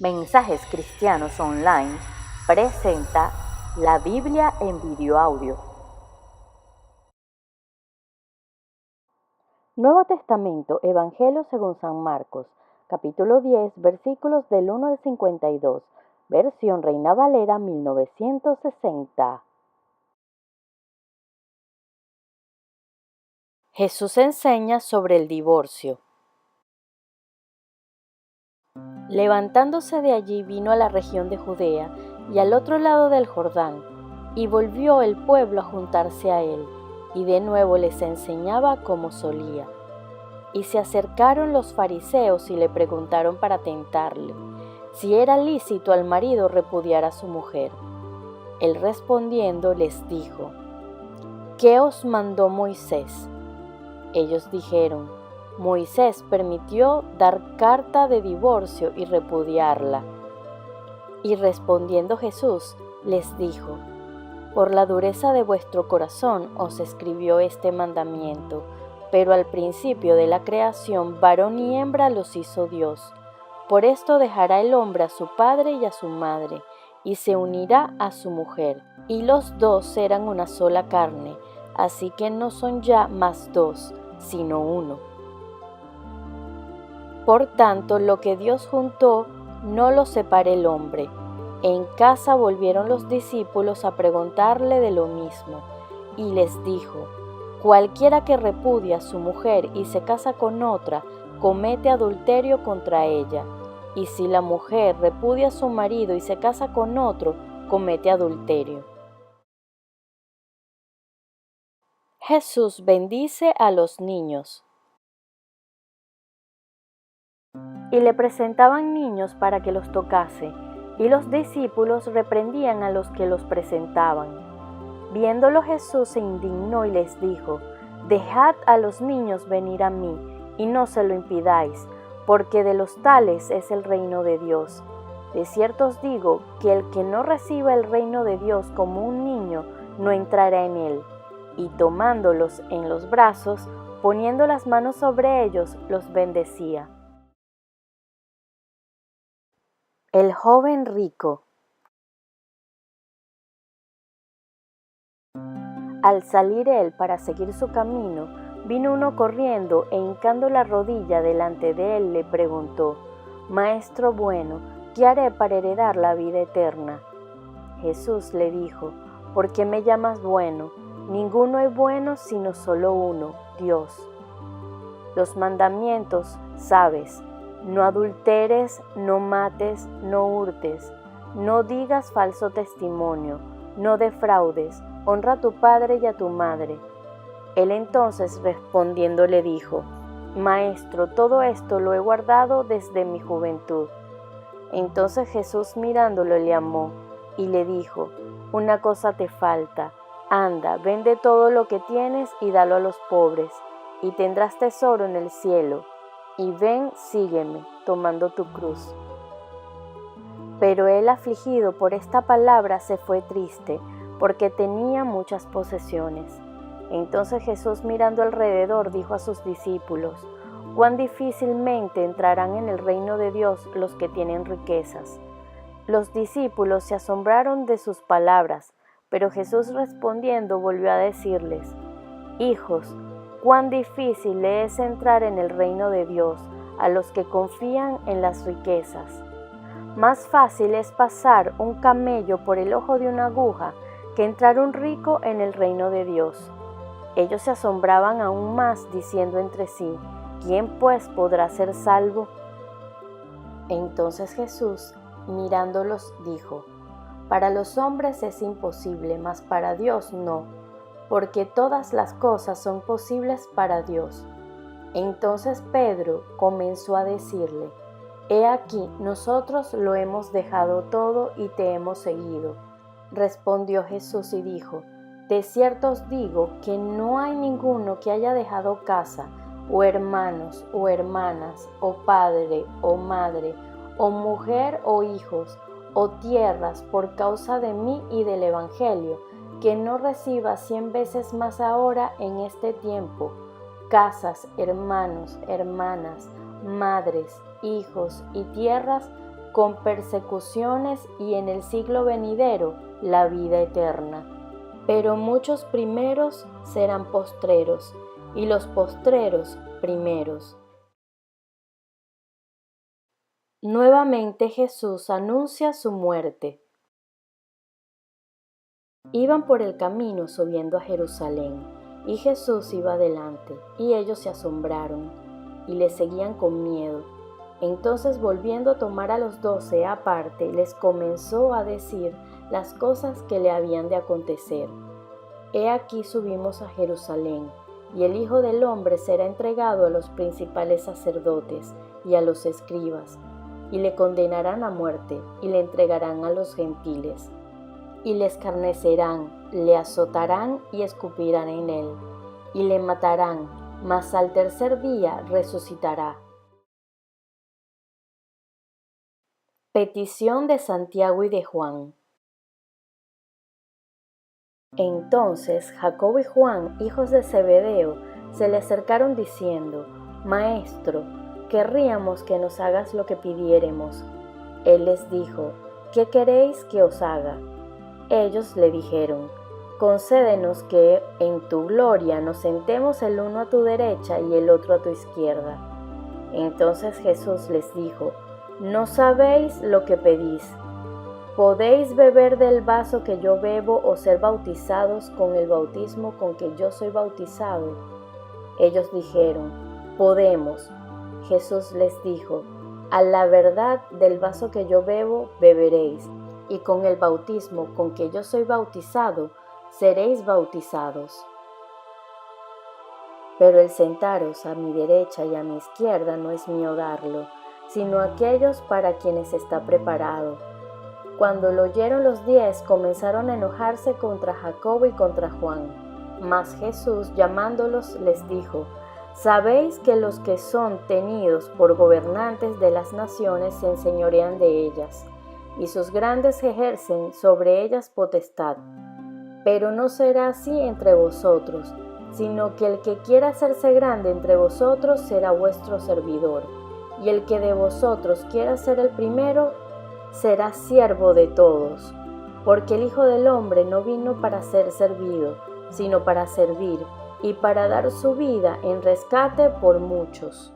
Mensajes Cristianos Online presenta la Biblia en video audio. Nuevo Testamento, Evangelio según San Marcos, capítulo 10, versículos del 1 al 52, versión Reina Valera 1960. Jesús enseña sobre el divorcio. Levantándose de allí vino a la región de Judea y al otro lado del Jordán, y volvió el pueblo a juntarse a él, y de nuevo les enseñaba como solía. Y se acercaron los fariseos y le preguntaron para tentarle, si era lícito al marido repudiar a su mujer. Él respondiendo les dijo, ¿qué os mandó Moisés? Ellos dijeron, Moisés permitió dar carta de divorcio y repudiarla. Y respondiendo Jesús, les dijo, por la dureza de vuestro corazón os escribió este mandamiento, pero al principio de la creación varón y hembra los hizo Dios. Por esto dejará el hombre a su padre y a su madre, y se unirá a su mujer, y los dos serán una sola carne, así que no son ya más dos, sino uno. Por tanto, lo que Dios juntó, no lo separe el hombre. En casa volvieron los discípulos a preguntarle de lo mismo, y les dijo, cualquiera que repudia a su mujer y se casa con otra, comete adulterio contra ella, y si la mujer repudia a su marido y se casa con otro, comete adulterio. Jesús bendice a los niños. Y le presentaban niños para que los tocase, y los discípulos reprendían a los que los presentaban. Viéndolo Jesús se indignó y les dijo, dejad a los niños venir a mí, y no se lo impidáis, porque de los tales es el reino de Dios. De cierto os digo que el que no reciba el reino de Dios como un niño, no entrará en él. Y tomándolos en los brazos, poniendo las manos sobre ellos, los bendecía. El joven rico. Al salir él para seguir su camino, vino uno corriendo e hincando la rodilla delante de él le preguntó, Maestro bueno, ¿qué haré para heredar la vida eterna? Jesús le dijo, ¿por qué me llamas bueno? Ninguno es bueno sino solo uno, Dios. Los mandamientos, sabes, no adulteres, no mates, no hurtes, no digas falso testimonio, no defraudes, honra a tu padre y a tu madre. Él entonces respondiendo le dijo, Maestro, todo esto lo he guardado desde mi juventud. Entonces Jesús mirándolo le amó y le dijo, una cosa te falta, anda, vende todo lo que tienes y dalo a los pobres, y tendrás tesoro en el cielo. Y ven, sígueme, tomando tu cruz. Pero él afligido por esta palabra se fue triste, porque tenía muchas posesiones. Entonces Jesús mirando alrededor dijo a sus discípulos, cuán difícilmente entrarán en el reino de Dios los que tienen riquezas. Los discípulos se asombraron de sus palabras, pero Jesús respondiendo volvió a decirles, hijos, cuán difícil es entrar en el reino de Dios a los que confían en las riquezas. Más fácil es pasar un camello por el ojo de una aguja que entrar un rico en el reino de Dios. Ellos se asombraban aún más diciendo entre sí, ¿quién pues podrá ser salvo? Entonces Jesús, mirándolos, dijo, para los hombres es imposible, mas para Dios no, porque todas las cosas son posibles para Dios. Entonces Pedro comenzó a decirle, he aquí, nosotros lo hemos dejado todo y te hemos seguido. Respondió Jesús y dijo, de cierto os digo que no hay ninguno que haya dejado casa, o hermanos, o hermanas, o padre, o madre, o mujer, o hijos, o tierras por causa de mí y del Evangelio, que no reciba 100 veces más ahora en este tiempo, casas, hermanos, hermanas, madres, hijos y tierras con persecuciones y en el siglo venidero la vida eterna. Pero muchos primeros serán postreros, y los postreros primeros. Nuevamente Jesús anuncia su muerte. Iban por el camino subiendo a Jerusalén, y Jesús iba adelante, y ellos se asombraron, y le seguían con miedo. Entonces, volviendo a tomar a los 12 aparte, les comenzó a decir las cosas que le habían de acontecer. He aquí subimos a Jerusalén, y el Hijo del Hombre será entregado a los principales sacerdotes y a los escribas, y le condenarán a muerte, y le entregarán a los gentiles. Y le escarnecerán, le azotarán y escupirán en él, y le matarán, mas al tercer día resucitará. Petición de Santiago y de Juan. Entonces Jacobo y Juan, hijos de Zebedeo, se le acercaron diciendo: Maestro, querríamos que nos hagas lo que pidiéremos. Él les dijo: ¿Qué queréis que os haga? Ellos le dijeron: Concédenos que en tu gloria nos sentemos el uno a tu derecha y el otro a tu izquierda. Entonces Jesús les dijo: No sabéis lo que pedís. ¿Podéis beber del vaso que yo bebo o ser bautizados con el bautismo con que yo soy bautizado? Ellos dijeron: Podemos. Jesús les dijo: A la verdad del vaso que yo bebo beberéis, y con el bautismo con que yo soy bautizado seréis bautizados. Pero el sentaros a mi derecha y a mi izquierda no es mío darlo, sino aquellos para quienes está preparado. Cuando lo oyeron los 10, comenzaron a enojarse contra Jacobo y contra Juan. Mas Jesús, llamándolos, les dijo: Sabéis que los que son tenidos por gobernantes de las naciones se enseñorean de ellas, y sus grandes ejercen sobre ellas potestad. Pero no será así entre vosotros, sino que el que quiera hacerse grande entre vosotros será vuestro servidor, y el que de vosotros quiera ser el primero será siervo de todos. Porque el Hijo del Hombre no vino para ser servido, sino para servir, y para dar su vida en rescate por muchos.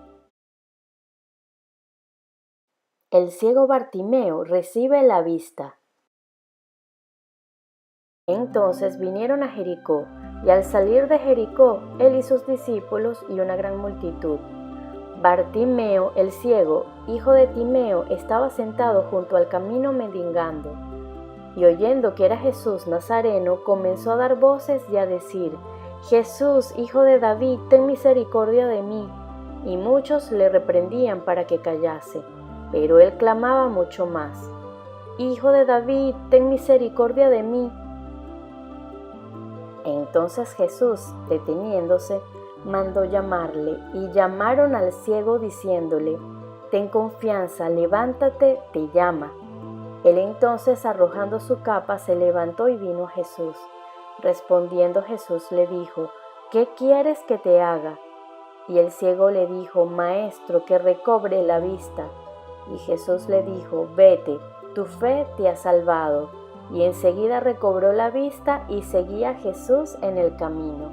El ciego Bartimeo recibe la vista. Entonces vinieron a Jericó, y al salir de Jericó, él y sus discípulos y una gran multitud. Bartimeo, el ciego, hijo de Timeo, estaba sentado junto al camino mendigando, y oyendo que era Jesús Nazareno, comenzó a dar voces y a decir: Jesús, hijo de David, ten misericordia de mí. Y muchos le reprendían para que callase, pero él clamaba mucho más: Hijo de David, ten misericordia de mí. Entonces Jesús, deteniéndose, mandó llamarle, y llamaron al ciego diciéndole: Ten confianza, levántate, te llama. Él entonces, arrojando su capa, se levantó y vino a Jesús. Respondiendo Jesús le dijo: ¿Qué quieres que te haga? Y el ciego le dijo: Maestro, que recobre la vista. Y Jesús le dijo: Vete, tu fe te ha salvado. Y enseguida recobró la vista y seguía a Jesús en el camino.